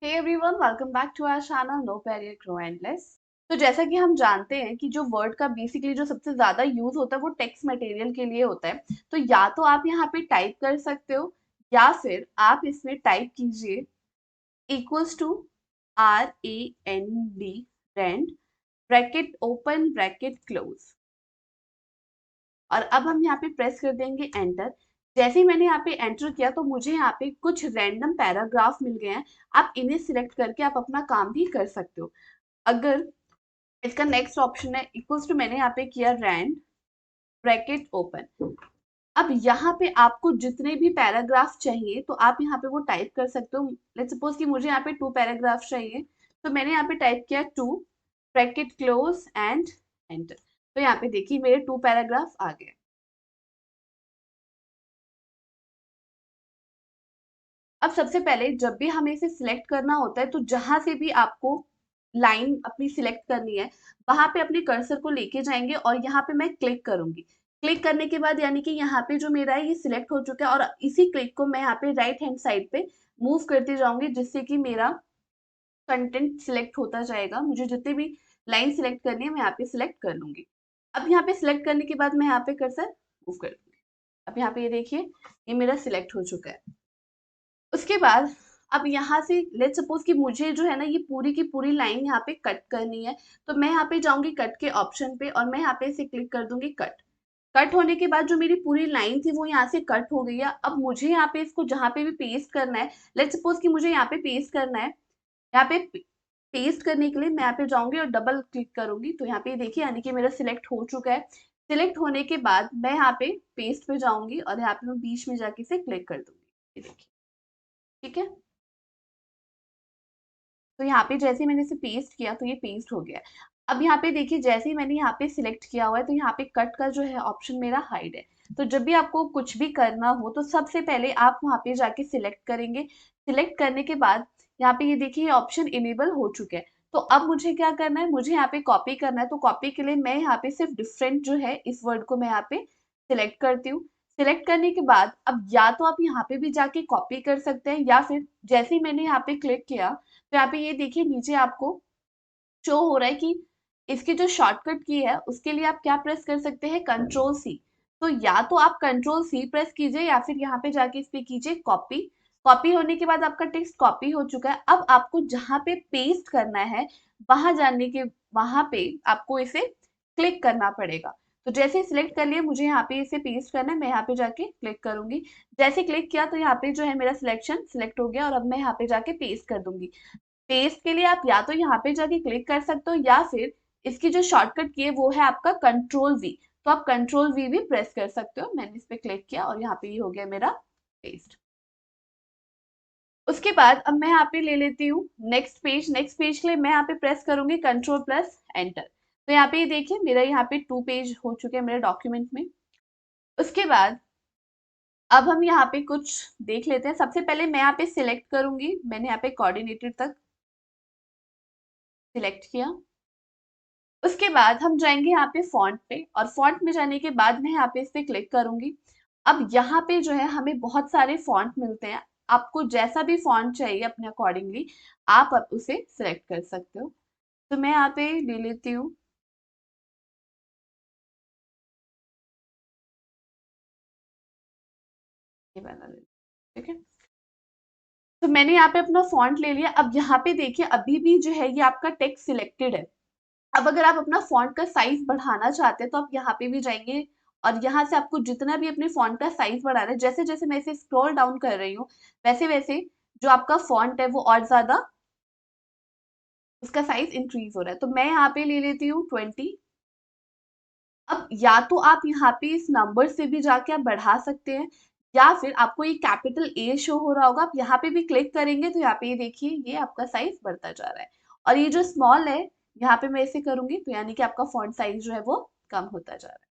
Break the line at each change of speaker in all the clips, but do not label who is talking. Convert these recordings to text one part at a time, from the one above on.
Hey everyone, welcome back to our channel no barrier grow endless. तो जैसा कि हम जानते हैं कि जो वर्ड का बेसिकली जो सबसे ज्यादा यूज होता है वो टेक्स्ट मटेरियल के लिए होता है। तो या तो आप यहाँ पे टाइप कर सकते हो या फिर आप इसमें टाइप कीजिए equals to RAND rand bracket open bracket close. और अब हम यहाँ पे प्रेस कर देंगे एंटर। जैसे ही मैंने यहाँ पे एंटर किया तो मुझे यहाँ पे कुछ रैंडम पैराग्राफ मिल गए हैं। आप इन्हें सिलेक्ट करके आप अपना काम भी कर सकते हो। अगर इसका नेक्स्ट ऑप्शन है इक्वल्स टू, मैंने यहाँ पे किया रैंड ब्रैकेट ओपन। अब यहाँ पे आपको जितने भी पैराग्राफ चाहिए तो आप यहाँ पे वो टाइप कर सकते हो। लेट्स सपोज कि मुझे यहाँ पे 2 पैराग्राफ चाहिए, तो मैंने यहाँ पे टाइप किया 2 ब्रैकेट क्लोज एंड एंटर। तो यहाँ पे देखिए मेरे 2 पैराग्राफ आ गए। अब सबसे पहले जब भी हमें इसे सिलेक्ट करना होता है तो जहां से भी आपको लाइन अपनी सिलेक्ट करनी है वहां पे अपने कर्सर को लेके जाएंगे और यहाँ पे मैं क्लिक करूंगी। क्लिक करने के बाद यानी कि यहाँ पे जो मेरा है ये सिलेक्ट हो चुका है और इसी क्लिक को मैं यहाँ पे राइट हैंड साइड पे मूव करती जाऊंगी जिससे कि मेरा कंटेंट सिलेक्ट होता जाएगा। मुझे जितने भी लाइन सिलेक्ट करनी है मैं यहाँ पे सिलेक्ट कर लूंगी। अब यहाँ पे सिलेक्ट करने के बाद मैं यहाँ पे कर्सर मूव कर दूंगी। अब यहाँ पे ये देखिए ये मेरा सिलेक्ट हो चुका है। उसके बाद अब यहाँ से लेट्स सपोज कि मुझे जो है ना ये पूरी की पूरी लाइन यहाँ पे कट करनी है, तो मैं यहाँ पे जाऊंगी कट के ऑप्शन पे और मैं यहाँ पे इसे क्लिक कर दूंगी कट। कट होने के बाद जो मेरी पूरी लाइन थी वो यहाँ से कट हो गई है। अब मुझे यहाँ पे इसको जहाँ पे भी पेस्ट करना है, लेट्स सपोज कि मुझे यहाँ पे पेस्ट करना है, यहाँ पे पेस्ट करने के लिए मैं यहाँ पे जाऊंगी और डबल क्लिक करूंगी तो यहाँ पे देखिए यानी कि मेरा सिलेक्ट हो चुका है। सिलेक्ट होने के बाद मैं यहाँ पे पेस्ट पे जाऊंगी और यहाँ पे मैं बीच में जाके इसे क्लिक कर दूंगी। ये देखिए, ठीक है। तो यहाँ पे जैसे ही मैंने इसे पेस्ट किया तो ये पेस्ट हो गया है। अब यहाँ पे देखिए जैसे ही मैंने यहाँ पे सिलेक्ट किया हुआ है तो यहाँ पे कट का जो है ऑप्शन मेरा हाइड है। तो जब भी आपको कुछ भी करना हो तो सबसे पहले आप वहाँ पे जाके सिलेक्ट करेंगे। सिलेक्ट करने के बाद यहाँ पे ये देखिए ये ऑप्शन इनेबल हो चुके हैं। तो अब मुझे क्या करना है, मुझे यहाँ पे कॉपी करना है। तो कॉपी के लिए मैं यहाँ पे सिर्फ डिफरेंट जो है इस वर्ड को मैं यहाँ पे सिलेक्ट करती हूँ। सिलेक्ट करने के बाद अब या तो आप यहाँ पे भी जाके कॉपी कर सकते हैं या फिर जैसे ही मैंने यहाँ पे क्लिक किया तो यहाँ पे ये देखिए नीचे आपको शो हो रहा है कि इसकी जो शॉर्टकट की है उसके लिए आप क्या प्रेस कर सकते हैं, कंट्रोल सी। तो या तो आप कंट्रोल सी प्रेस कीजिए या फिर यहाँ पे जाके इस पे कीजिए कॉपी। कॉपी होने के बाद आपका टेक्स्ट कॉपी हो चुका है। अब आपको जहाँ पे पेस्ट करना है वहां जाने के वहां पे आपको इसे क्लिक करना पड़ेगा। तो जैसे ही सिलेक्ट कर लिया मुझे यहाँ पे इसे पेस्ट करना है, मैं यहाँ पे जाके क्लिक करूंगी। जैसे क्लिक किया तो यहाँ पे जो है मेरा सिलेक्शन सिलेक्ट हो गया और अब मैं यहाँ पे जाके पेस्ट कर दूंगी। पेस्ट के लिए आप या तो यहाँ पे जाके क्लिक कर सकते हो या फिर इसकी जो शॉर्टकट की है वो है आपका कंट्रोल वी। तो आप कंट्रोल वी भी प्रेस कर सकते हो। मैंने इस पे क्लिक किया और यहाँ पे ये हो गया मेरा पेस्ट। उसके बाद अब मैं यहाँ पे ले लेती हूँ नेक्स्ट पेज। नेक्स्ट पेज के लिए मैं यहाँ पे प्रेस करूंगी कंट्रोल प्लस एंटर। तो यहाँ पे ये देखिए मेरा यहाँ पे 2 पेज हो चुके हैं मेरे डॉक्यूमेंट में। उसके बाद अब हम यहाँ पे कुछ देख लेते हैं। सबसे पहले मैं यहाँ पे सिलेक्ट करूंगी, मैंने यहाँ पे कोऑर्डिनेटेड तक सिलेक्ट किया। उसके बाद हम जाएंगे यहाँ पे फॉन्ट पे और फॉन्ट में जाने के बाद मैं यहाँ पे इस पे क्लिक करूंगी। अब यहाँ पे जो है हमें बहुत सारे फॉन्ट मिलते हैं। आपको जैसा भी फॉन्ट चाहिए अपने अकॉर्डिंगली आप अब उसे सिलेक्ट कर सकते हो। तो मैं यहाँ पे ले लेती हूँ, ये वाला ले, ठीक है। तो मैंने यहाँ पे अपना फॉन्ट ले लिया। अब यहाँ पे देखिए अभी भी जो है ये आपका टेक्स्ट सिलेक्टेड है। अब अगर आप अपना फॉन्ट का साइज बढ़ाना चाहते हैं तो आप यहाँ पे भी जाएंगे और यहाँ से आपको जितना भी अपने फॉन्ट का साइज बढ़ाना है, जैसे जैसे मैं इसे स्क्रॉल डाउन कर रही हूँ वैसे वैसे जो आपका फॉन्ट है वो और ज्यादा उसका साइज इंक्रीज हो रहा है। तो मैं यहाँ पे ले लेती हूँ 20। अब या तो आप यहाँ पे इस नंबर से भी जाके आप बढ़ा सकते हैं या फिर आपको ये कैपिटल ए शो हो रहा होगा, आप यहाँ पे भी क्लिक करेंगे तो यहाँ पे ये देखिए ये आपका साइज बढ़ता जा रहा है। और ये जो स्मॉल है यहाँ पे मैं इसे करूंगी तो यानी कि आपका फॉन्ट साइज जो है वो कम होता जा रहा है।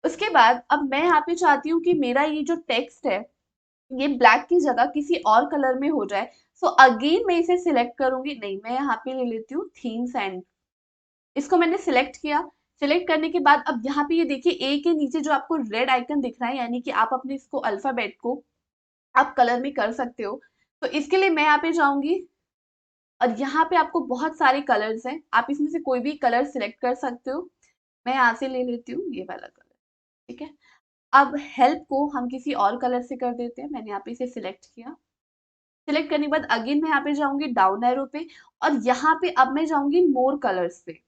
उसके बाद अब मैं यहाँ पे चाहती हूँ कि मेरा ये जो टेक्स्ट है ये ब्लैक की जगह किसी और कलर में हो जाए। सो अगेन मैं इसे सिलेक्ट करूंगी, नहीं मैं यहाँ पे ले लेती हूँ थीम्स एंड इसको मैंने सिलेक्ट किया। सिलेक्ट करने के बाद अब यहाँ पे ये देखिए ए के नीचे जो आपको रेड आइकन दिख रहा है यानी कि आप अपने इसको अल्फाबेट को आप कलर में कर सकते हो। तो इसके लिए मैं यहाँ पे जाऊंगी और यहाँ पे आपको बहुत सारे कलर्स हैं, आप इसमें से कोई भी कलर सिलेक्ट कर सकते हो। मैं यहाँ से ले लेती हूँ ये वाला कलर, ठीक है। अब हेल्प को हम किसी और कलर से कर देते हैं। मैंने यहाँ पे इसे सिलेक्ट किया। सिलेक्ट करने के बाद अगेन मैं यहाँ पे जाऊंगी डाउन एरो पे, और यहाँ पे अब मैं जाऊंगी मोर कलर्स पे।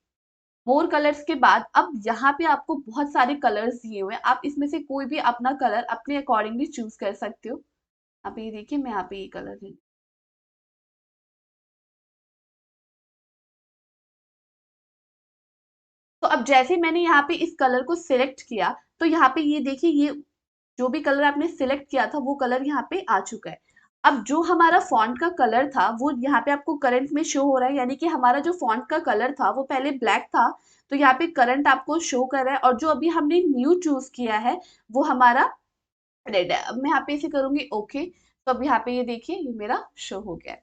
मोर कलर्स के बाद अब यहाँ पे आपको बहुत सारे कलर्स दिए हुए हैं, आप इसमें से कोई भी अपना कलर अपने अकॉर्डिंगली चूज कर सकते हो। आप ये देखिए, मैं यहाँ पे ये कलर ले, तो अब जैसे मैंने यहाँ पे इस कलर को सिलेक्ट किया, तो यहाँ पे ये देखिए, ये जो भी कलर आपने सिलेक्ट किया था वो कलर यहाँ पे आ चुका है। अब जो हमारा फॉन्ट का कलर था वो यहाँ पे आपको करंट में शो हो रहा है, यानी कि हमारा जो फॉन्ट का कलर था वो पहले ब्लैक था, तो यहाँ पे करंट आपको शो कर रहा है, और जो अभी हमने न्यू चूज किया है वो हमारा रेड है। अब मैं यहाँ पे इसे करूंगी ओके, तो अब यहाँ पे ये देखिए ये मेरा शो हो गया है।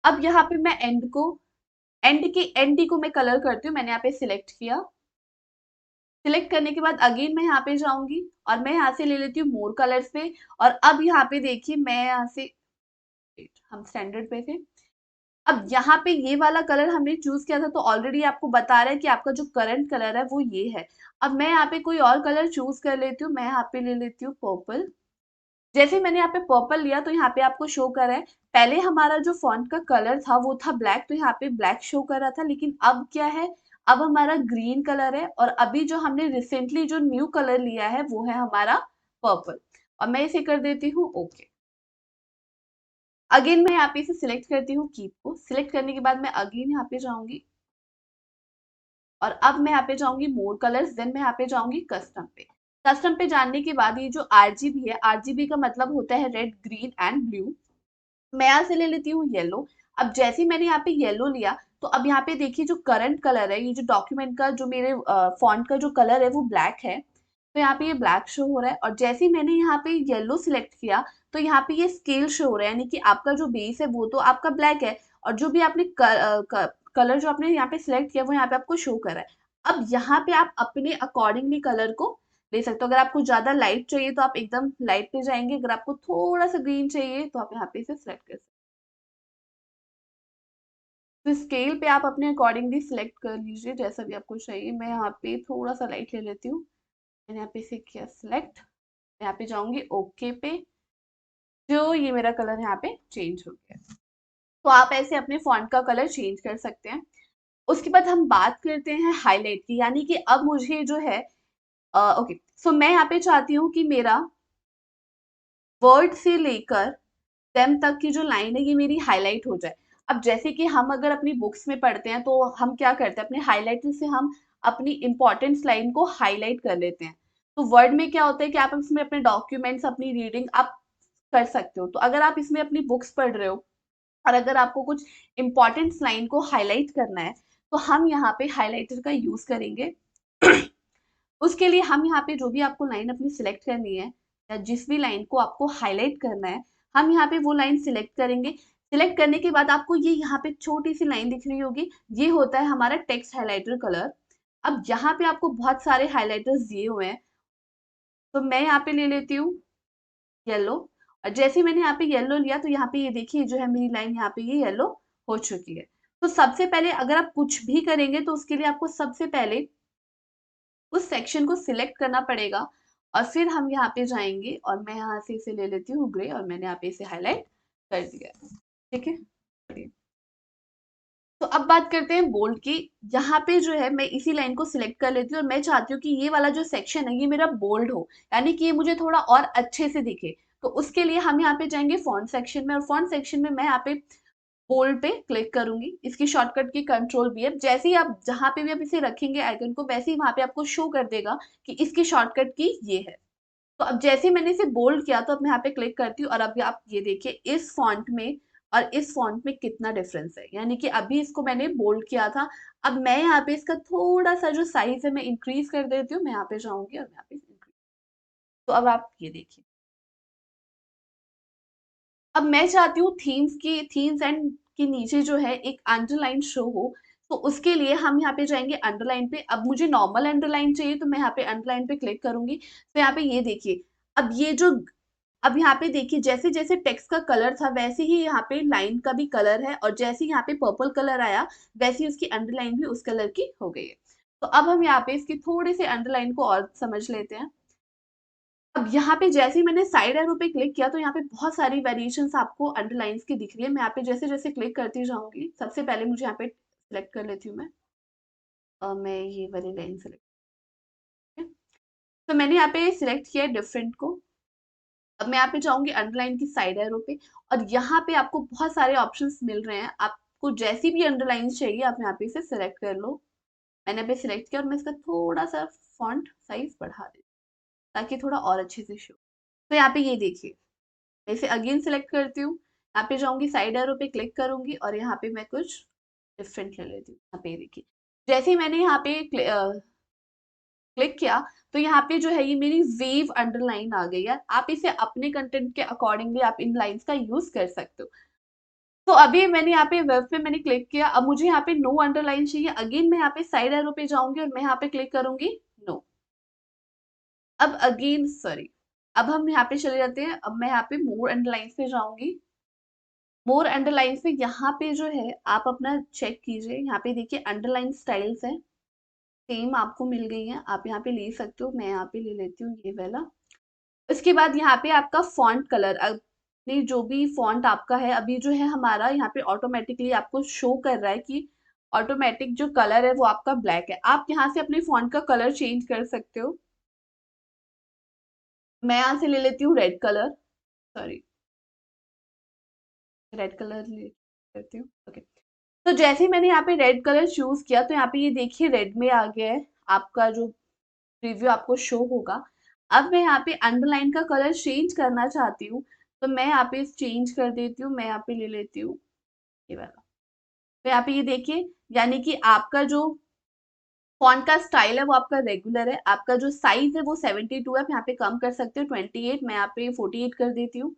अब यहाँ पे मैं एंड को मैं कलर करती हूँ। मैंने यहाँ पे सिलेक्ट किया। सिलेक्ट करने के बाद अगेन मैं यहाँ पे जाऊंगी, और मैं यहाँ से ले लेती हूँ मोर कलर्स पे। और अब यहाँ पे देखिए मैं यहाँ से, हम स्टैंडर्ड पे थे, अब यहाँ पे ये वाला कलर हमने चूज किया था, तो ऑलरेडी आपको बता रहा है कि आपका जो करंट कलर है वो ये है। अब मैं यहाँ पे कोई और कलर चूज कर लेती हूँ। मैं यहाँ पे ले लेती हूँ पर्पल। जैसे मैंने यहाँ पे पर्पल लिया तो यहाँ पे आपको शो कर रहा है, पहले हमारा जो फॉन्ट का कलर था वो था ब्लैक, तो यहाँ पे ब्लैक शो कर रहा था, लेकिन अब क्या है, अब हमारा ग्रीन कलर है, और अभी जो हमने रिसेंटली जो न्यू कलर लिया है वो है हमारा पर्पल। और मैं इसे कर देती हूँ ओके। अगेन मैं यहाँ पे इसे सिलेक्ट करती हूँ, कीप को सिलेक्ट करने के बाद मैं अगेन यहाँ पे जाऊंगी, और अब मैं यहाँ पे जाऊंगी मोर कलर्स, देन मैं यहाँ पे जाऊंगी कस्टम पे। कस्टम पे जाने के बाद ये जो आरजीबी है, आरजीबी का मतलब होता है रेड ग्रीन एंड ब्लू, मैं यहाँ से ले लेती हूँ येलो। अब जैसे ही मैंने यहाँ पे येलो लिया, तो अब यहाँ पे देखिए जो करंट कलर है, ये जो डॉक्यूमेंट का जो मेरे फॉन्ट का जो कलर है वो ब्लैक है, तो यहाँ पे ये ब्लैक शो हो रहा है। और जैसे ही मैंने यहाँ पे येलो सिलेक्ट किया, तो यहाँ पे ये स्केल शो हो रहा है, यानी कि आपका जो बेस है वो तो आपका ब्लैक है, और जो भी आपने कलर जो आपने यहाँ पे सिलेक्ट किया वो यहाँ पे आपको शो कर रहा है। अब यहाँ पे आप अपने अकॉर्डिंगली कलर को ले सकते हो। अगर आपको ज्यादा लाइट चाहिए तो आप एकदम लाइट पे जाएंगे, अगर आपको थोड़ा सा ग्रीन चाहिए तो आप यहाँ पे इसे सिलेक्ट कर सकते हो। तो स्केल पे आप अपने अकॉर्डिंगली सिलेक्ट कर लीजिए जैसा भी आपको चाहिए। मैं यहाँ पे थोड़ा सा लाइट ले लेती हूँ। मैंने यहाँ पे इसे किया सिलेक्ट, यहाँ पे जाऊंगी ओके पे, जो ये मेरा कलर यहाँ पे चेंज हो गया। तो आप ऐसे अपने फॉन्ट का कलर चेंज कर सकते हैं। उसके बाद हम बात करते हैं हाईलाइट की, यानी कि अब मुझे जो है ओके, सो मैं यहाँ पे चाहती हूँ कि मेरा वर्ड से लेकर स्टेम तक की जो लाइन है ये मेरी हाईलाइट हो जाए। अब जैसे कि हम अगर अपनी बुक्स में पढ़ते हैं तो हम क्या करते हैं, अपने हाईलाइटर से हम अपनी इंपॉर्टेंट लाइन को हाईलाइट कर लेते हैं। तो वर्ड में क्या होता है कि आप इसमें अपने डॉक्यूमेंट्स, अपनी रीडिंग आप कर सकते हो। तो अगर आप इसमें अपनी बुक्स पढ़ रहे हो और अगर आपको कुछ इंपॉर्टेंट लाइन को हाईलाइट करना है, तो हम यहाँ पे हाईलाइटर का यूज करेंगे। उसके लिए हम यहाँ पे जो भी आपको लाइन अपनी सिलेक्ट करनी है, या जिस भी लाइन को आपको हाईलाइट करना है, हम यहाँ पे वो लाइन सिलेक्ट करेंगे। सिलेक्ट करने के बाद आपको ये यहाँ पे छोटी सी लाइन दिख रही होगी, ये होता है हमारा टेक्स्ट हाइलाइटर कलर। अब यहाँ पे आपको बहुत सारे हाइलाइटर्स दिए हुए हैं, तो मैं यहाँ पे ले लेती हूँ येलो। और जैसे ही मैंने यहाँ पे येलो लिया, तो यहाँ पे ये देखिए जो है मेरी लाइन यहाँ पे ये येलो हो चुकी है। तो सबसे पहले अगर आप कुछ भी करेंगे तो उसके लिए आपको सबसे पहले उस सेक्शन को सिलेक्ट करना पड़ेगा, और फिर हम यहाँ पे जाएंगे, और मैं यहाँ से इसे ले लेती हूँ ग्रे, और मैंने यहाँ पे इसे हाईलाइट कर दिया। ठीक है, तो अब बात करते हैं बोल्ड की। यहाँ पे जो है मैं इसी लाइन को सिलेक्ट कर लेती हूँ, और मैं चाहती हूँ कि ये वाला जो सेक्शन है ये मेरा बोल्ड हो, यानी कि ये मुझे थोड़ा और अच्छे से दिखे। तो उसके लिए हम यहाँ पे जाएंगे फॉन्ट सेक्शन में, और फॉन्ट सेक्शन में मैं यहाँ पे बोल्ड पे क्लिक करूंगी। इसकी शॉर्टकट की कंट्रोल भी है। जैसे ही आप जहां पे भी आप इसे रखेंगे आइकन को, वैसे ही वहां पे आपको शो कर देगा कि इसकी शॉर्टकट की ये है। तो अब जैसे ही मैंने इसे बोल्ड किया, तो अब मैं यहाँ पे क्लिक करती हूँ, और अब आप ये देखिए इस फॉन्ट में और इस फॉन्ट में कितना डिफरेंस है, यानी कि अभी इसको मैंने बोल्ड किया था, अब मैं यहाँ पे इसका थोड़ा सा जो साइज है मैं इंक्रीज कर देती हूँ। मैं यहाँ पे जाऊंगी और यहाँ पे increase। तो अब आप ये देखिए, अब मैं चाहती हूँ थीम्स एंड के नीचे जो है एक अंडरलाइन शो हो। तो उसके लिए हम यहाँ पे जाएंगे अंडरलाइन पे। अब मुझे नॉर्मल अंडरलाइन चाहिए, तो मैं यहाँ पे अंडरलाइन पे क्लिक करूंगी। तो यहाँ पे ये देखिए, अब ये जो अब यहाँ पे देखिए जैसे जैसे टेक्स्ट का कलर था वैसे ही यहाँ पे लाइन का भी कलर है, और जैसे ही यहाँ पे पर्पल कलर आया वैसे ही उसकी अंडरलाइन भी उस कलर की हो गई है। तो अब हम यहाँ पे इसकी थोड़ी सी अंडरलाइन को और समझ लेते हैं। अब यहाँ पे जैसे ही मैंने साइड एरो पे क्लिक किया तो यहाँ पे बहुत सारी वेरिएशंस आपको अंडरलाइंस की दिख रही है। मैं यहाँ पे जैसे जैसे क्लिक करती जाऊंगी, सबसे पहले मुझे यहाँ पे सिलेक्ट कर लेती हूँ मैं, और मैं ये वाली लाइन सेलेक्ट। तो मैंने यहाँ पे सिलेक्ट किया है डिफरेंट को। अब मैं यहाँ पे जाऊंगी अंडरलाइन की साइड एरो पे, और यहाँ पे आपको बहुत सारे ऑप्शंस मिल रहे हैं। आपको जैसी भी अंडरलाइन चाहिए आप यहाँ पे इसे सिलेक्ट कर लो। मैंने अभी सिलेक्ट किया और मैं इसका थोड़ा सा फॉन्ट साइज बढ़ा देती हूँ ताकि थोड़ा और अच्छे से शो। तो यहाँ पे ये देखिए, मैं इसे अगेन सिलेक्ट करती हूँ, यहाँ पे जाऊंगी साइड एरो पे क्लिक करूंगी और यहाँ पे मैं कुछ डिफरेंट ले लेती हूँ। यहाँ पे देखिए जैसे ही मैंने यहाँ पे क्लिक किया तो यहाँ पे जो है ये मेरी वेव अंडरलाइन आ गई है। आप इसे अपने कंटेंट के अकॉर्डिंगली आप इन लाइंस का यूज कर सकते हो। तो अभी मैंने यहाँ पे वेब पे मैंने क्लिक किया, अब मुझे यहाँ पे नो अंडरलाइन चाहिए। अगेन मैं यहाँ पे साइड एरो पे जाऊंगी और मैं यहाँ पे क्लिक करूंगी नो। अब अगेन सॉरी, अब हम यहाँ पे चले जाते हैं। अब मैं यहाँ पे मोर अंडरलाइंस पे जाऊंगी। मोर अंडरलाइंस में यहाँ पे जो है आप अपना चेक कीजिए, यहाँ पे देखिए अंडरलाइन स्टाइल्स है, सेम आपको मिल गई है, आप यहाँ पे ले सकते हो। मैं यहाँ पे ले लेती हूँ ये वाला। उसके बाद यहाँ पे आपका फॉन्ट कलर, अपनी जो भी फॉन्ट आपका है अभी जो है हमारा यहाँ पे ऑटोमेटिकली आपको शो कर रहा है कि ऑटोमेटिक जो कलर है वो आपका ब्लैक है। आप यहाँ से अपने फॉन्ट का कलर चेंज कर सकते हो। मैं यहाँ से ले लेती हूँ red colour, sorry red colour ले लेती हूँ। ओके, तो जैसे ही मैंने यहाँ पे रेड कलर चूज किया तो यहाँ पे ये देखिए रेड में आ गया है, आपका जो प्रीव्यू आपको शो होगा। अब मैं यहाँ पे अंडरलाइन का कलर चेंज करना चाहती हूँ, तो मैं यहाँ पे चेंज कर देती हूँ। मैं यहाँ पे ले लेती हूँ ये वाला। तो यहाँ पे ये देखिए, यानी कि आपका जो फॉन्ट का स्टाइल है वो आपका रेगुलर है। आपका जो साइज है वो 72 है, आप यहाँ पे कम कर सकते हो 28, मैं यहाँ पे 48 कर देती हूँ।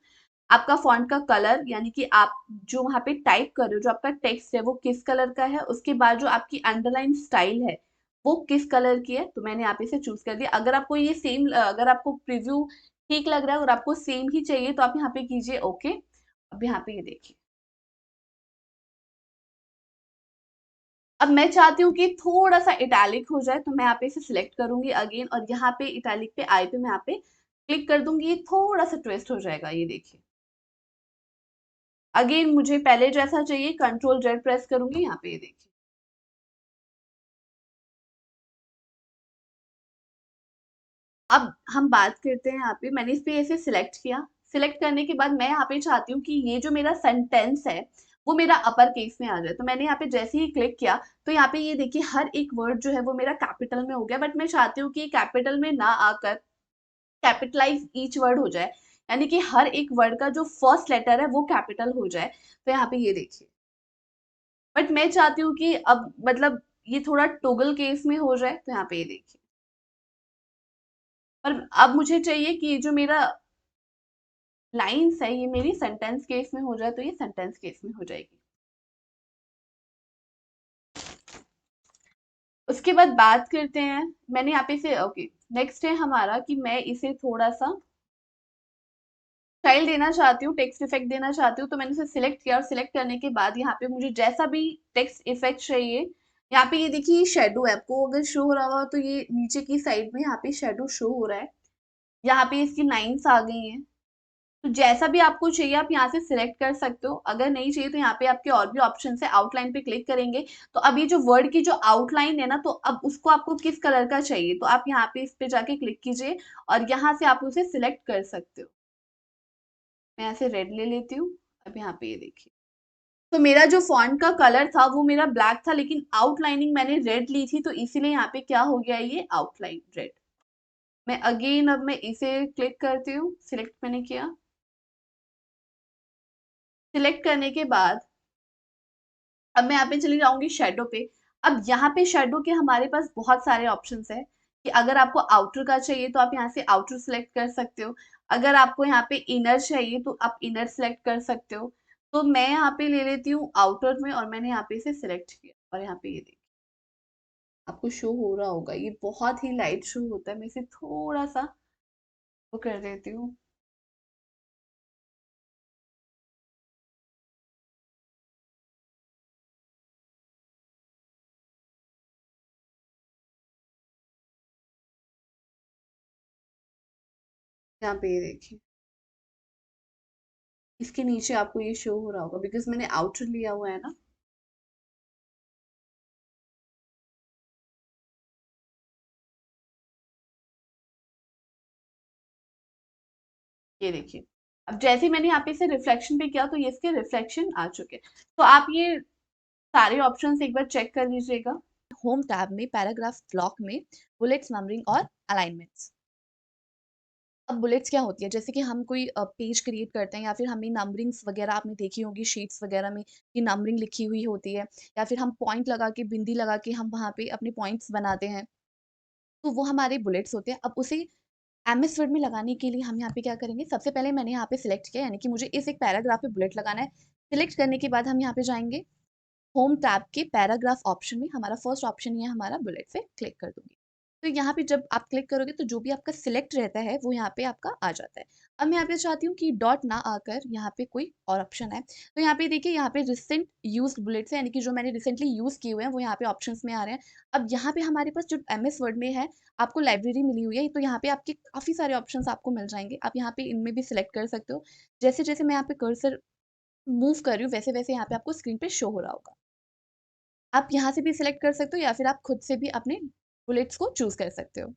आपका फॉन्ट का कलर, यानी कि आप जो वहां पे टाइप कर रहे हो, जो आपका टेक्स्ट है वो किस कलर का है, उसके बाद जो आपकी अंडरलाइन स्टाइल है वो किस कलर की है, तो मैंने यहाँ पे से चूज कर दिया। अगर आपको ये सेम, अगर आपको प्रीव्यू ठीक लग रहा है और आपको सेम ही चाहिए तो आप यहाँ पे कीजिए ओके। अब यहाँ पे ये देखिए, अब मैं चाहती हूँ कि थोड़ा सा इटैलिक हो जाए, तो मैं यहाँ पे इसे सिलेक्ट करूंगी अगेन, और यहाँ पे इटैलिक पे आई पे मैं यहाँ पे क्लिक कर दूंगी। ये थोड़ा सा ट्विस्ट हो जाएगा, ये देखिए। अगेन मुझे पहले जैसा चाहिए, कंट्रोल जेड प्रेस करूंगी, यहाँ पे ये देखिए। अब हम बात करते हैं, यहाँ पे मैंने इस पे ऐसे सिलेक्ट किया। सिलेक्ट करने के बाद मैं यहाँ पे चाहती हूँ कि ये जो मेरा सेंटेंस है वो मेरा अपर केस में आ जाए। तो मैंने यहाँ पे जैसे ही क्लिक किया तो यहाँ पे ये देखिए हर एक वर्ड जो है वो मेरा कैपिटल में हो गया, बट मैं चाहती हूँ कि कैपिटल में ना आकर कैपिटलाइज ईच वर्ड हो जाए, यानी कि हर एक वर्ड का जो फर्स्ट लेटर है वो कैपिटल हो जाए। तो यहाँ पे ये देखिए, बट मैं चाहती हूँ कि अब मतलब ये थोड़ा टोगल केस में हो जाए। तो यहाँ पे ये देखिए, पर अब मुझे चाहिए कि ये जो मेरा लाइंस है ये मेरी सेंटेंस केस में हो जाए, तो ये सेंटेंस केस में हो जाएगी। उसके बाद बात करते हैं, मैंने यहाँ पे से ओके, नेक्स्ट है हमारा कि मैं इसे थोड़ा सा स्टाइल देना चाहती हूँ, टेक्स्ट इफेक्ट देना चाहती हूँ। तो मैंने इसे सिलेक्ट किया और सिलेक्ट करने के बाद यहाँ पे मुझे जैसा भी टेक्स्ट इफेक्ट चाहिए, यहाँ पे ये देखिए ये शेडो है, आपको अगर शो हो रहा हो तो ये नीचे की साइड में यहाँ पे शेडो शो हो रहा है। यहाँ पे इसकी लाइंस आ गई हैं। तो जैसा भी आपको चाहिए आप यहाँ से सिलेक्ट कर सकते हो। अगर नहीं चाहिए तो यहाँ पे आपके और भी ऑप्शन है, आउटलाइन पे क्लिक करेंगे तो अब ये जो वर्ड की जो आउटलाइन है ना, तो अब उसको आपको किस कलर का चाहिए तो आप यहाँ पे इस पे जाके क्लिक कीजिए और यहाँ से आप उसे सिलेक्ट कर सकते हो। मैं यहाँ से रेड ले लेती हूँ। अब यहाँ पे ये देखिए, तो मेरा जो फॉन्ट का कलर था वो मेरा ब्लैक था, लेकिन आउटलाइनिंग मैंने रेड ली थी, तो इसीलिए यहाँ पे क्या हो गया, ये आउटलाइन रेड। मैं अगेन अब मैं इसे क्लिक करती हूँ, सिलेक्ट मैंने किया। सिलेक्ट करने के बाद अब मैं यहाँ पे चली जाऊंगी शेडो पे। अब यहाँ पे शेडो के हमारे पास बहुत सारे ऑप्शंस है कि अगर आपको आउटर का चाहिए तो आप यहाँ से आउटर सेलेक्ट कर सकते हो। अगर आपको यहाँ पे इनर चाहिए तो आप इनर सेलेक्ट कर सकते हो। तो मैं यहाँ पे ले लेती हूँ आउटर में, और मैंने यहाँ पे इसे सिलेक्ट किया और यहाँ पे ये देखिए आपको शो हो रहा होगा, ये बहुत ही लाइट शो होता है। मैं इसे थोड़ा सा वो कर देती हूँ, यहाँ पे ये देखिए, इसके नीचे आपको ये शो हो रहा होगा बिकॉज मैंने आउटर लिया हुआ है ना। ये देखिए, अब जैसे ही मैंने यहाँ पे इसे रिफ्लेक्शन पे किया तो ये इसके रिफ्लेक्शन आ चुके हैं। तो आप ये सारे ऑप्शंस एक बार चेक कर लीजिएगा। होम टैब में पैराग्राफ ब्लॉक में बुलेट्स, नंबरिंग और अलाइनमेंट्स। अब बुलेट्स क्या होती है, जैसे कि हम कोई पेज क्रिएट करते हैं या फिर हमें नंबरिंग्स वगैरह आपने देखी होगी शीट्स वगैरह में कि नंबरिंग लिखी हुई होती है, या फिर हम पॉइंट लगा के बिंदी लगा के हम वहाँ पे अपने पॉइंट्स बनाते हैं, तो वो हमारे बुलेट्स होते हैं। अब उसे एमएस वर्ड में लगाने के लिए हम यहाँ पे क्या करेंगे, सबसे पहले मैंने यहाँ पे सिलेक्ट किया, यानी कि मुझे इस एक पैराग्राफ पे बुलेट लगाना है। सिलेक्ट करने के बाद हम यहाँ पे जाएंगे होम टैब के पैराग्राफ ऑप्शन में, हमारा फर्स्ट ऑप्शन ये हमारा बुलेट पे क्लिक कर दूंगी। तो यहाँ पे जब आप क्लिक करोगे तो जो भी आपका सिलेक्ट रहता है वो यहाँ पे आपका आ जाता है। अब मैं यहाँ पे चाहती हूँ कि डॉट ना आकर यहाँ पे कोई और ऑप्शन है, तो यहाँ पे देखिए, यहाँ पे रिसेंट यूज्ड बुलेट्स है, यानी कि जो मैंने रिसेंटली यूज किए हुए हैं वो यहाँ पे ऑप्शंस में आ रहे हैं। अब यहाँ पे हमारे पास जो एमएस वर्ड में है, आपको लाइब्रेरी मिली हुई है, तो यहाँ पे आपके काफी सारे ऑप्शंस आपको मिल जाएंगे। आप यहाँ पे इनमें भी सिलेक्ट कर सकते हो। जैसे जैसे मैं यहाँ पे कर्सर मूव कर रही हूँ वैसे वैसे यहाँ पे आपको स्क्रीन पे शो हो रहा होगा। आप यहाँ से भी सिलेक्ट कर सकते हो या फिर आप खुद से भी अपने बुलेट्स को चूज कर सकते हो।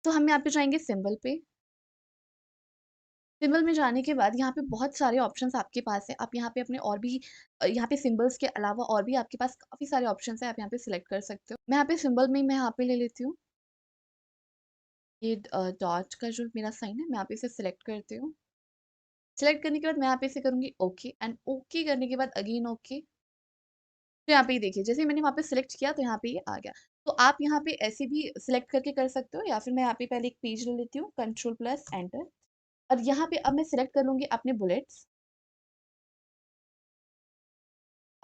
तो हम यहाँ पे जाएंगे सिंबल पे। सिंबल में जाने के बाद यहाँ पे बहुत सारे ऑप्शंस आपके पास है। आप यहाँ पे अपने और भी यहाँ पे सिंबल्स के अलावा और भी आपके पास काफी सारे ऑप्शंस है, आप यहाँ पे सिलेक्ट कर सकते हो। मैं यहाँ पे सिंबल में मैं यहाँ पे ले लेती हूँ ये डॉट का जो मेरा साइन है, मैं यहाँ पे इसे सिलेक्ट करती हूँ। सिलेक्ट करने के बाद मैं यहाँ पे इसे करूंगी ओके, एंड ओके करने के बाद अगेन ओके। तो यहाँ पे ये देखिए, जैसे मैंने वहाँ पे सिलेक्ट किया तो यहाँ पे ये आ गया। तो आप यहाँ पे ऐसे भी सिलेक्ट करके कर सकते हो, या फिर मैं यहाँ पे पहले एक पेज ले लेती हूँ, कंट्रोल प्लस एंटर। और यहाँ पे अब मैं सिलेक्ट कर लूंगी अपने बुलेट्स।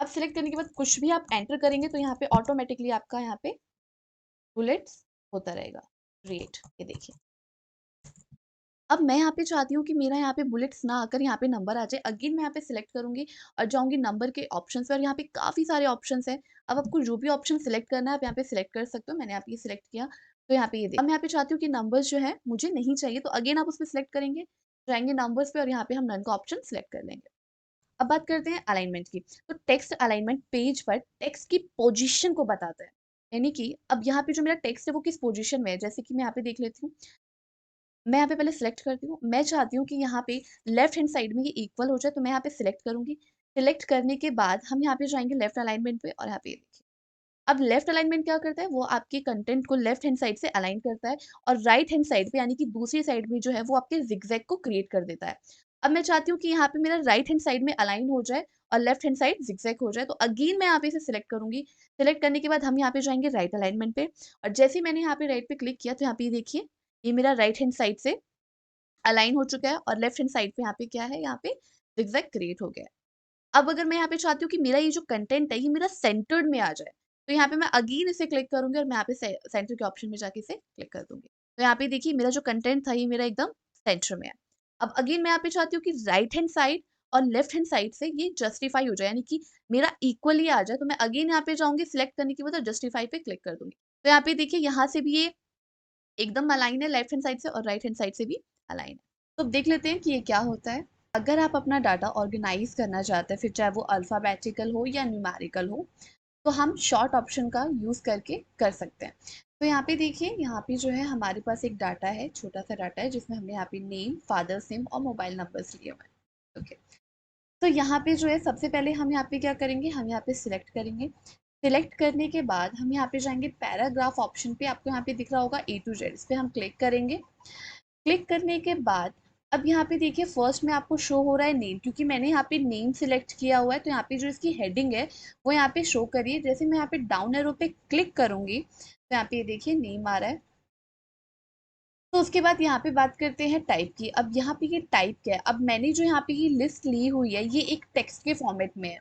अब सिलेक्ट करने के बाद कुछ भी आप एंटर करेंगे तो यहाँ पे ऑटोमेटिकली आपका यहाँ पे बुलेट्स होता रहेगा क्रिएट। ये देखिए, अब मैं यहाँ पे चाहती हूँ कि मेरा यहाँ पे बुलेट्स ना आकर यहाँ पे नंबर आ जाए। अगेन मैं यहाँ पे सिलेक्ट करूंगी और जाऊंगी नंबर के ऑप्शन पे, और यहाँ पे काफी सारे ऑप्शन है। अब आपको जो भी ऑप्शन सिलेक्ट करना है आप यहाँ पे सिलेक्ट कर सकते हो। मैंने यहाँ पे सिलेक्ट किया तो यहाँ पे ये देखिए, अब मैं यहाँ पे चाहती हूँ कि नंबर्स जो है मुझे नहीं चाहिए, तो अगेन आप उस पर सिलेक्ट करेंगे, जाएंगे नंबर्स पे और यहाँ पे हम नन का ऑप्शन सिलेक्ट कर लेंगे। अब बात करते हैं अलाइनमेंट की। तो टेक्स्ट अलाइनमेंट पेज पर टेक्स्ट की पोजीशन को बताता है, यानी कि अब यहाँ पे जो मेरा टेक्स्ट है वो किस पोजीशन में है। जैसे कि मैं यहाँ पे देख लेती हूँ, मैं यहाँ पे पहले सिलेक्ट करती हूँ। मैं चाहती हूँ कि यहाँ पे लेफ्ट हैंड साइड में ये इक्वल हो जाए, तो मैं यहाँ पे सिलेक्ट करूंगी। सिलेक्ट करने के बाद हम यहाँ पे जाएंगे लेफ्ट अलाइनमेंट पे, और यहाँ पे देखिए, अब लेफ्ट अलाइनमेंट क्या करता है, वो आपके कंटेंट को लेफ्ट हैंड साइड से अलाइन करता है, और राइट हैंड साइड पे यानी कि दूसरी साइड में जो है वो आपके जिगजैग को क्रिएट कर देता है। अब मैं चाहती हूँ कि यहाँ पे मेरा राइट हैंड साइड में अलाइन हो जाए और लेफ्ट हैंड साइड जिगजैग हो जाए, तो अगेन मैं यहाँ पे इसे सिलेक्ट करूंगी। सिलेक्ट करने के बाद हम यहाँ पे जाएंगे राइट अलाइनमेंट पे, और जैसे ही मैंने यहाँ पे राइट पे क्लिक किया तो यहाँ पे ये देखिए, ये मेरा राइट हैंड साइड से अलाइन हो चुका है, और लेफ्ट हैंड साइड पे यहाँ पे क्या है, यहाँ पे जिगजैग क्रिएट हो गया है। अब अगर मैं यहाँ पे चाहती हूँ कि मेरा ये जो कंटेंट है ये मेरा सेंटर्ड में आ जाए, तो यहाँ पे मैं अगेन इसे क्लिक करूंगी और मैं यहाँ पे सेंटर के ऑप्शन में जाके इसे क्लिक कर दूंगी। तो यहाँ पे देखिए, मेरा जो कंटेंट था ये मेरा एकदम सेंटर में है। अब अगेन मैं यहाँ पे चाहती हूँ कि राइट हैंड साइड और लेफ्ट हैंड साइड से ये जस्टिफाई हो जाए, यानी कि मेरा इक्वली आ जाए, तो मैं अगेन यहाँ पे जाऊंगी, सिलेक्ट करने के बाद जस्टिफाई पे क्लिक कर दूंगी। तो यहाँ पे देखिए, यहाँ से भी ये एकदम अलाइन है लेफ्ट हैंड साइड से, और राइट हैंड साइड से भी अलाइन है। तो अब देख लेते हैं कि ये क्या होता है। अगर आप अपना डाटा ऑर्गेनाइज करना चाहते हैं, फिर चाहे वो अल्फ़ाबेटिकल हो या न्यूमेरिकल हो, तो हम शॉर्ट ऑप्शन का यूज़ करके कर सकते हैं। तो यहाँ पे देखिए, यहाँ पे जो है हमारे पास एक डाटा है, छोटा सा डाटा है, जिसमें हमने यहाँ पे नेम, फादर्स नेम और मोबाइल नंबर्स लिए हुए हैं। ओके, तो यहाँ पे जो है सबसे पहले हम यहाँ पे क्या करेंगे, हम यहाँ पे सिलेक्ट करेंगे। सिलेक्ट करने के बाद हम यहाँ पे जाएंगे पैराग्राफ ऑप्शन पे, आपको यहाँ पे दिख रहा होगा A to Z, इस पे हम क्लिक करेंगे। क्लिक करने के बाद अब यहाँ पे देखिए, फर्स्ट में आपको शो हो रहा है नेम, क्योंकि मैंने यहाँ पे नेम सिलेक्ट किया हुआ है, तो यहाँ पे जो इसकी हेडिंग है वो यहाँ पे शो करिए। जैसे मैं यहाँ पे डाउन एरो पे क्लिक करूंगी तो यहाँ पे ये देखिए नेम आ रहा है। तो उसके बाद यहाँ पे बात करते हैं टाइप की। अब यहाँ पे ये टाइप क्या है, अब मैंने जो यहाँ पे ये लिस्ट ली हुई है ये एक टेक्स्ट के फॉर्मेट में है,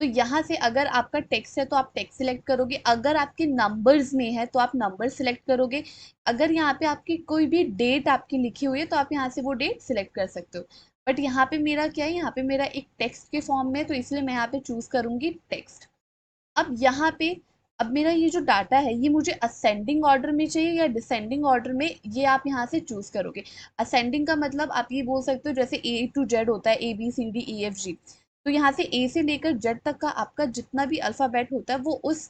तो यहाँ से अगर आपका टेक्स्ट है तो आप टेक्स्ट सिलेक्ट करोगे, अगर आपके नंबर्स में है तो आप नंबर सिलेक्ट करोगे, अगर यहाँ पे आपकी कोई भी डेट आपकी लिखी हुई है तो आप यहाँ से वो डेट सिलेक्ट कर सकते हो। बट यहाँ पे मेरा क्या है, यहाँ पे मेरा एक टेक्स्ट के फॉर्म में है, तो इसलिए मैं यहाँ पे चूज करूंगी टेक्स्ट। अब यहाँ पे अब मेरा ये जो डाटा है ये मुझे असेंडिंग ऑर्डर में चाहिए या डिसेंडिंग ऑर्डर में, ये आप यहाँ से चूज करोगे। असेंडिंग का मतलब आप ये बोल सकते हो जैसे ए टू जेड होता है, ABCDEFG, तो यहाँ से ए से लेकर जेड तक का आपका जितना भी अल्फाबेट होता है वो उस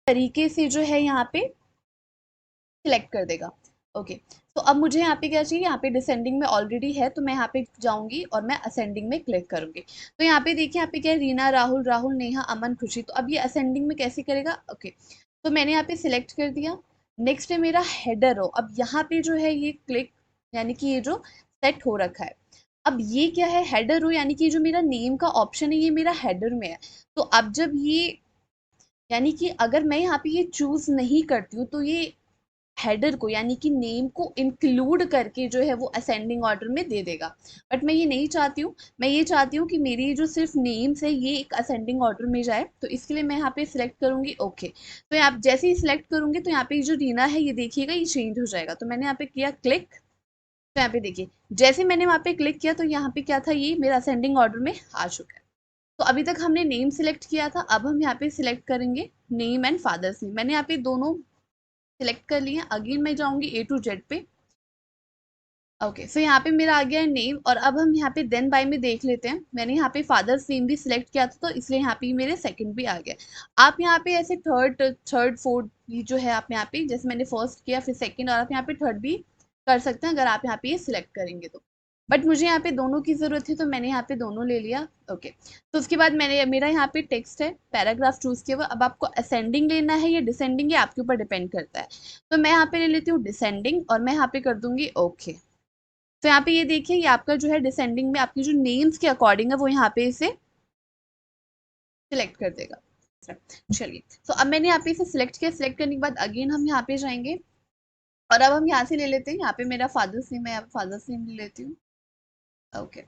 तरीके से जो है यहाँ पे सिलेक्ट कर देगा। ओके, तो अब मुझे यहाँ पे क्या चाहिए, यहाँ पे डिसेंडिंग में ऑलरेडी है तो मैं यहाँ पे जाऊंगी और मैं असेंडिंग में क्लिक करूंगी। तो यहाँ पे देखिए, यहाँ पे क्या है, रीना, राहुल, राहुल, नेहा, अमन, खुशी। तो अब ये असेंडिंग में कैसे करेगा। ओके, तो मैंने यहाँ पे सिलेक्ट कर दिया। नेक्स्ट है मेरा हेडर रो। अब यहाँ पे जो है ये क्लिक, यानी कि ये जो सेट हो रखा है। अब ये क्या है, हेडर रो, यानी कि जो मेरा नेम का ऑप्शन है ये मेरा हेडर में है। तो अब जब ये, यानी कि अगर मैं यहाँ पे ये चूज नहीं करती हूँ तो ये हेडर को, यानी कि नेम को इंक्लूड करके जो है वो असेंडिंग ऑर्डर में दे देगा। बट मैं ये नहीं चाहती हूँ, मैं ये चाहती हूँ कि मेरी जो सिर्फ नेम्स है ये एक असेंडिंग ऑर्डर में जाए। तो इसके लिए मैं यहाँ पे सिलेक्ट करूंगी ओके। तो यहाँ जैसे ही सिलेक्ट करूंगी तो यहाँ पे जो रीना है ये देखिएगा ये चेंज हो जाएगा। तो मैंने यहाँ पे किया क्लिक, तो यहाँ पे देखिए जैसे मैंने वहाँ पे क्लिक किया तो यहाँ पे क्या था, ये मेरा असेंडिंग ऑर्डर में आ चुका है। तो अभी तक हमने नेम सिलेक्ट किया था, अब हम यहाँ पे सिलेक्ट करेंगे नेम एंड फादर्स नेम। मैंने यहाँ पे दोनों सिलेक्ट कर लिए। अगेन मैं जाऊंगी ए टू जेड पे। ओके, सो यहाँ पे मेरा आ गया है नेम। और अब हम यहाँ पे देन बाय में देख लेते हैं। मैंने यहाँ पे फादर्स नेम भी सिलेक्ट किया था तो इसलिए यहाँ पे मेरे सेकंड भी आ गया। आप यहाँ पे ऐसे थर्ड थर्ड फोर्थ जो है आप यहाँ पे, जैसे मैंने फर्स्ट किया फिर सेकंड, और आप यहाँ पे थर्ड भी कर सकते हैं अगर आप यहाँ पे ये सिलेक्ट करेंगे तो। बट मुझे यहाँ पे दोनों की जरूरत थी तो मैंने यहाँ पे दोनों ले लिया। ओके, तो उसके बाद मैंने, मेरा यहाँ पे टेक्स्ट है, पैराग्राफ चूज किया हुआ। अब आपको असेंडिंग लेना है या डिसेंडिंग, ये आपके ऊपर डिपेंड करता है। तो मैं यहाँ पे ले लेती हूँ डिसेंडिंग और मैं यहाँ पे कर दूंगी ओके। तो यहाँ पे ये देखिए, ये आपका जो है डिसेंडिंग में आपकी जो नेम्स के अकॉर्डिंग है वो यहाँ पे इसे सिलेक्ट कर देगा। चलिए, तो अब मैंने यहाँ पे इसे सिलेक्ट किया। सिलेक्ट करने के बाद अगेन हम यहाँ पे जाएंगे और अब हम यहाँ से ले लेते हैं, यहाँ पे मेरा फादर्स नेम है, यहाँ पे फादर्स नेम ले लेती हूँ। ओके,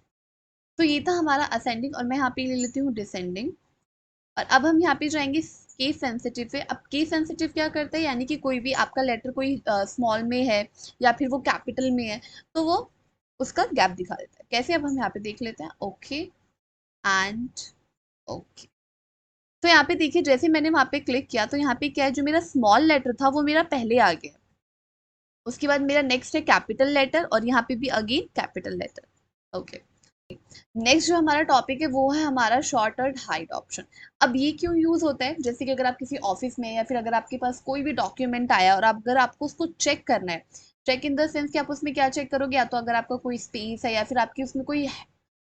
तो ये था हमारा असेंडिंग और मैं यहाँ पे ले लेती हूँ डिसेंडिंग। और अब हम यहाँ पे जाएंगे केस सेंसिटिव पे। अब केस सेंसिटिव क्या करता है, यानी कि कोई भी आपका लेटर कोई स्मॉल में है या फिर वो कैपिटल में है तो वो उसका गैप दिखा देता है। कैसे, अब हम यहाँ पे देख लेते हैं। ओके एंड ओके, तो यहाँ पे देखिए जैसे मैंने वहां पे क्लिक किया तो यहाँ पे क्या है, जो मेरा स्मॉल लेटर था वो मेरा पहले आ गया। उसके बाद मेरा नेक्स्ट है कैपिटल लेटर और यहाँ पे भी again capital letter. Okay, next जो हमारा टॉपिक है वो है हमारा शॉर्ट और हाइड ऑप्शन। अब ये क्यों यूज होता है, जैसे कि अगर आप किसी ऑफिस में या फिर अगर आपके पास कोई भी डॉक्यूमेंट आया और अगर आपको उसको चेक करना है, चेक इन द सेंस कि आप उसमें क्या चेक करोगे, या तो अगर आपका कोई स्पेस है या फिर आपकी उसमें कोई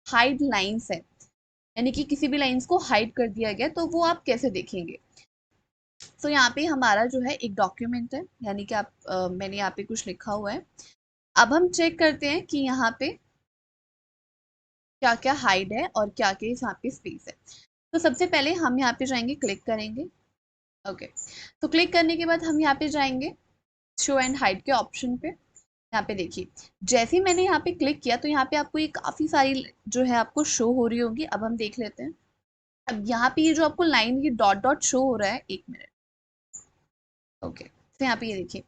हाइड लाइंस है, यानी कि किसी भी लाइंस को हाइड कर दिया गया, तो वो आप कैसे देखेंगे। तो यहाँ पे हमारा जो है एक डॉक्यूमेंट है, यानी कि आप मैंने यहाँ पे कुछ लिखा हुआ है। अब हम चेक करते हैं कि यहाँ पे क्या क्या हाइड है और क्या क्या यहाँ पे स्पेस है। तो सबसे पहले हम यहाँ पे जाएंगे, क्लिक करेंगे। ओके, तो क्लिक करने के बाद हम यहाँ पे जाएंगे शो एंड हाइड के ऑप्शन पे। यहाँ पे देखिए जैसे ही मैंने यहाँ पे क्लिक किया तो यहाँ पे आपको ये काफी सारी जो है आपको शो हो रही होगी। अब हम देख लेते हैं। अब यहाँ पे ये जो आपको लाइन ये डॉट डॉट शो हो रहा है, एक मिनट। ओके, तो यहाँ पे ये देखिए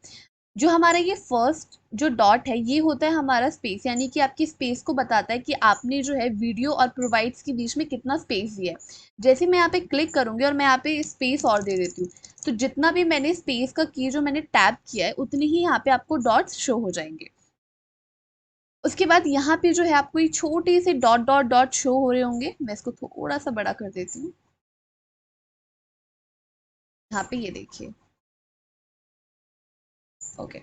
जो हमारा ये फर्स्ट जो डॉट है ये होता है हमारा स्पेस, यानी कि आपकी स्पेस को बताता है कि आपने जो है वीडियो और प्रोवाइड्स के बीच में कितना स्पेस दिया है। जैसे मैं यहाँ पे क्लिक करूंगी और मैं यहाँ पे स्पेस और दे देती हूँ तो जितना भी मैंने स्पेस का की जो मैंने टैप किया है उतनी ही यहाँ पे आपको डॉट्स शो हो जाएंगे। उसके बाद यहाँ पे जो है आपको ये छोटे से डॉट डॉट डॉट शो हो रहे होंगे। मैं इसको थोड़ा सा बड़ा कर देती हूँ। यहाँ पे ये देखिए। ओके,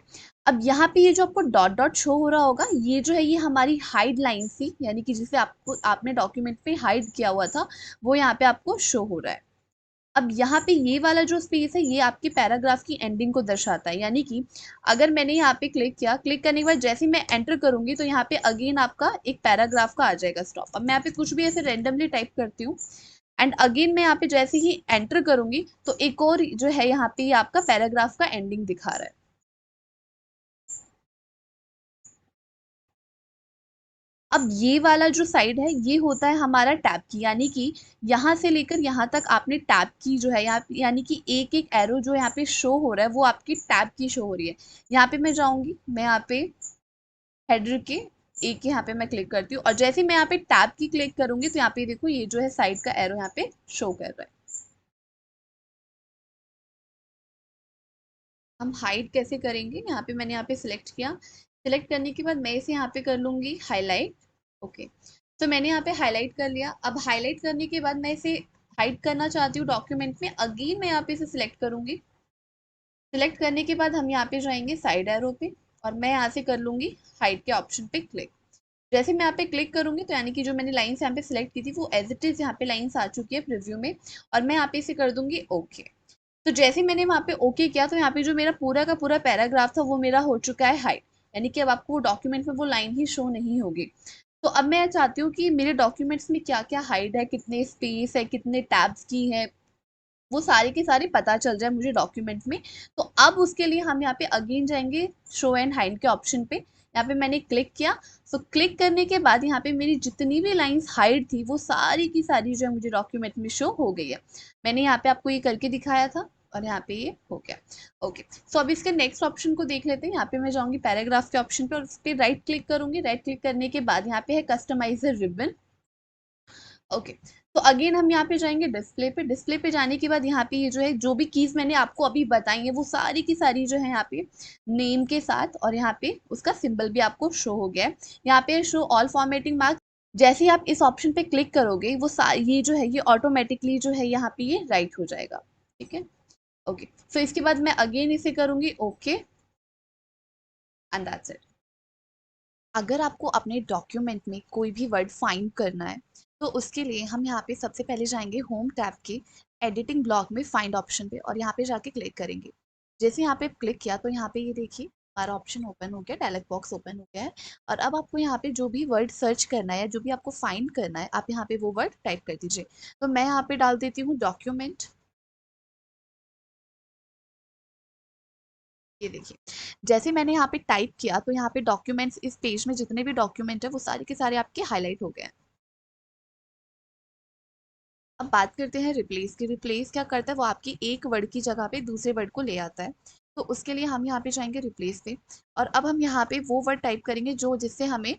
अब यहाँ पे ये जो आपको डॉट डॉट शो हो रहा होगा ये जो है ये हमारी हाइड लाइन थी, यानी कि जिसे आपको आपने डॉक्यूमेंट पे हाइड किया हुआ था वो यहाँ पे आपको शो हो रहा है। अब यहाँ पे ये वाला जो स्पेस है ये आपके पैराग्राफ की एंडिंग को दर्शाता है, यानी कि अगर मैंने यहाँ पे क्लिक किया, क्लिक करने के बाद जैसे ही मैं एंटर करूंगी तो यहाँ पे अगेन आपका एक पैराग्राफ का आ जाएगा स्टॉप। अब मैं यहाँ पे कुछ भी ऐसे रेंडमली टाइप करती हूँ एंड अगेन मैं यहाँ पे जैसे ही एंटर करूंगी तो एक और जो है यहाँ पे ये आपका पैराग्राफ का एंडिंग दिखा रहा है। अब ये वाला जो साइड है ये होता है हमारा टैब की, यानी कि यहाँ से लेकर यहाँ तक आपने टैब की जो है यहाँ, यानी कि एक एक एरो जो यहाँ पे शो हो रहा है वो आपकी टैब की शो हो रही है। यहाँ पे मैं जाऊंगी, मैं यहाँ पे हेडर के एक यहाँ पे मैं क्लिक करती हूँ और जैसे ही मैं यहाँ पे टैब की क्लिक करूंगी तो यहाँ पे देखो ये जो है साइड का एरो यहाँ पे शो कर रहा है। हम हाइड कैसे करेंगे, यहाँ पे मैंने यहाँ पे सिलेक्ट किया। सिलेक्ट करने के बाद मैं इसे यहाँ पे कर लूंगी हाईलाइट। ओके, तो मैंने यहाँ पे हाईलाइट कर लिया। अब हाईलाइट करने के बाद मैं इसे हाइड करना चाहती हूँ डॉक्यूमेंट में, अगेन मैं यहाँ पे इसे सिलेक्ट करूंगी। सिलेक्ट करने के बाद हम यहाँ पे जाएंगे साइड एरो पे, और मैं यहाँ से कर लूंगी हाइड के ऑप्शन पे क्लिक। जैसे मैं यहाँ पे क्लिक करूंगी तो यानी कि जो मैंने लाइन्स यहाँ पे सिलेक्ट की थी वो एज इट इज यहाँ पे लाइन्स आ चुकी है प्रीव्यू में, और मैं यहाँ पे इसे कर दूंगी ओके। तो जैसे मैंने वहाँ पे ओके किया तो यहाँ पे जो मेरा पूरा का पूरा पैराग्राफ था वो मेरा हो चुका है हाइड, यानी कि अब आपको वो डॉक्यूमेंट में वो लाइन ही शो नहीं होगी। तो अब मैं चाहती हूँ कि मेरे डॉक्यूमेंट्स में क्या क्या हाइड है, कितने स्पेस है, कितने टैब्स की है, वो सारी की सारी पता चल जाए मुझे डॉक्यूमेंट में। तो अब उसके लिए हम यहाँ पे अगेन जाएंगे शो एंड हाइड के ऑप्शन पे। यहाँ पे मैंने क्लिक किया। सो क्लिक करने के बाद यहाँ पे मेरी जितनी भी लाइंस हाइड थी वो सारी की सारी जो है मुझे डॉक्यूमेंट में शो हो गई है। मैंने यहाँ पे आपको ये करके दिखाया था और यहाँ पे ये हो गया। ओके, सो अब इसके नेक्स्ट ऑप्शन को देख लेते हैं। यहाँ पे मैं जाऊँगी पैराग्राफ के ऑप्शन पे और उस पर राइट क्लिक करूंगी। राइट क्लिक करने के बाद यहाँ पे है कस्टमाइजर रिबन। ओके, तो अगेन हम यहाँ पे जाएंगे डिस्प्ले पे। डिस्प्ले पे जाने के बाद यहाँ पे ये जो है जो भी कीज मैंने आपको अभी बताई है वो सारी की सारी जो है यहाँ पे नेम के साथ, और यहाँ पे उसका सिंबल भी आपको शो हो गया है। यहाँ पे शो ऑल फॉर्मेटिंग मार्क। जैसे ही आप इस ऑप्शन पे क्लिक करोगे वो ये जो है ये ऑटोमेटिकली जो है यहाँ पे ये राइट हो जाएगा। ठीक है, ओके। सो इसके बाद मैं अगेन इसे करूंगी ओके, एंड दैट्स इट। अगर आपको अपने डॉक्यूमेंट में कोई भी वर्ड फाइंड करना है तो उसके लिए हम यहाँ पे सबसे पहले जाएंगे होम टैब के एडिटिंग ब्लॉक में फाइंड ऑप्शन पे, और यहाँ पे जाके क्लिक करेंगे। जैसे यहाँ पे क्लिक किया तो यहाँ पे ये देखिए हमारा ऑप्शन ओपन हो गया, डायलॉग बॉक्स ओपन हो गया है। और अब आपको यहाँ पे जो भी वर्ड सर्च करना है, जो भी आपको फाइंड करना है, आप यहाँ पे वो वर्ड टाइप कर दीजिए। तो मैं यहाँ पे डाल देती हूँ डॉक्यूमेंट। ये देखिए जैसे मैंने यहाँ पे टाइप किया तो यहाँ पे डॉक्यूमेंट्स, इस पेज में जितने भी डॉक्यूमेंट है वो सारे के सारे आपके हाईलाइट हो गए हैं। अब बात करते हैं रिप्लेस की। रिप्लेस क्या करता है, वो आपकी एक वर्ड की जगह पे दूसरे वर्ड को ले आता है। तो उसके लिए हम यहाँ पे जाएंगे रिप्लेस पे, और अब हम यहाँ पे वो वर्ड टाइप करेंगे जो जिससे हमें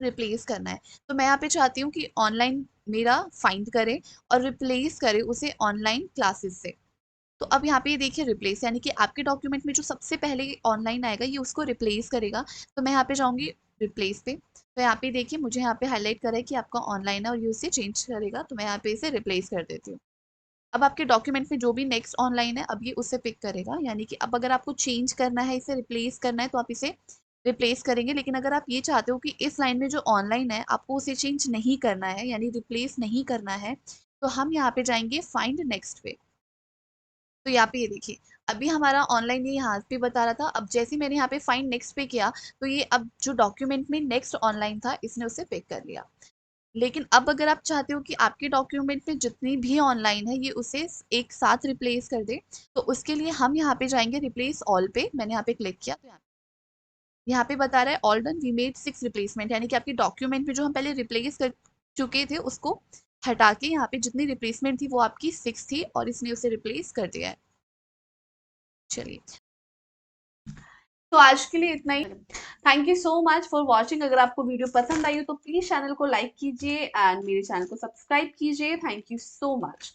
रिप्लेस करना है। तो मैं यहाँ पे चाहती हूँ कि ऑनलाइन मेरा फाइंड करे और रिप्लेस करे उसे ऑनलाइन क्लासेस से। तो अब यहाँ पे ये देखिए रिप्लेस, यानी कि आपके डॉक्यूमेंट में जो सबसे पहले ऑनलाइन आएगा ये उसको रिप्लेस करेगा। तो मैं यहाँ पे जाऊँगी रिप्लेस पे। तो यहाँ पे देखिए मुझे यहाँ पे हाईलाइट करा है कि आपका ऑनलाइन है और ये उसे चेंज करेगा, तो मैं यहाँ पे इसे रिप्लेस कर देती हूँ। अब आपके डॉक्यूमेंट में जो भी नेक्स्ट ऑनलाइन है अब ये उससे पिक करेगा, यानी कि अब अगर आपको चेंज करना है, इसे रिप्लेस करना है तो आप इसे रिप्लेस करेंगे। लेकिन अगर आप ये चाहते हो कि इस लाइन में जो ऑनलाइन है आपको उसे चेंज नहीं करना है, यानी रिप्लेस नहीं करना है, तो हम यहाँ पे जाएंगे फाइंड नेक्स्ट पे। तो यहाँ पे ये देखिए अभी हमारा ऑनलाइन ये यहाँ पे बता रहा था, अब जैसे मैंने यहाँ पे फाइंड नेक्स्ट पे किया तो ये अब जो डॉक्यूमेंट में नेक्स्ट ऑनलाइन था इसने उसे पिक कर लिया। लेकिन अब अगर आप चाहते हो कि आपके डॉक्यूमेंट में जितनी भी ऑनलाइन है ये उसे एक साथ रिप्लेस कर दे, तो उसके लिए हम यहाँ पे जाएंगे रिप्लेस ऑल पे। मैंने यहाँ पे क्लिक किया तो यहाँ पे बता रहा है all done, we made 6 replacement, यानी कि आपके डॉक्यूमेंट में जो हम पहले रिप्लेस कर चुके थे उसको हटा के यहाँ पे जितनी रिप्लेसमेंट थी वो आपकी 6 थी और इसने उसे रिप्लेस कर दिया है। चलिए, तो आज के लिए इतना ही। Thank you so much for watching. अगर आपको वीडियो पसंद आई हो तो प्लीज चैनल को लाइक कीजिए एंड मेरे चैनल को सब्सक्राइब कीजिए। Thank you so much.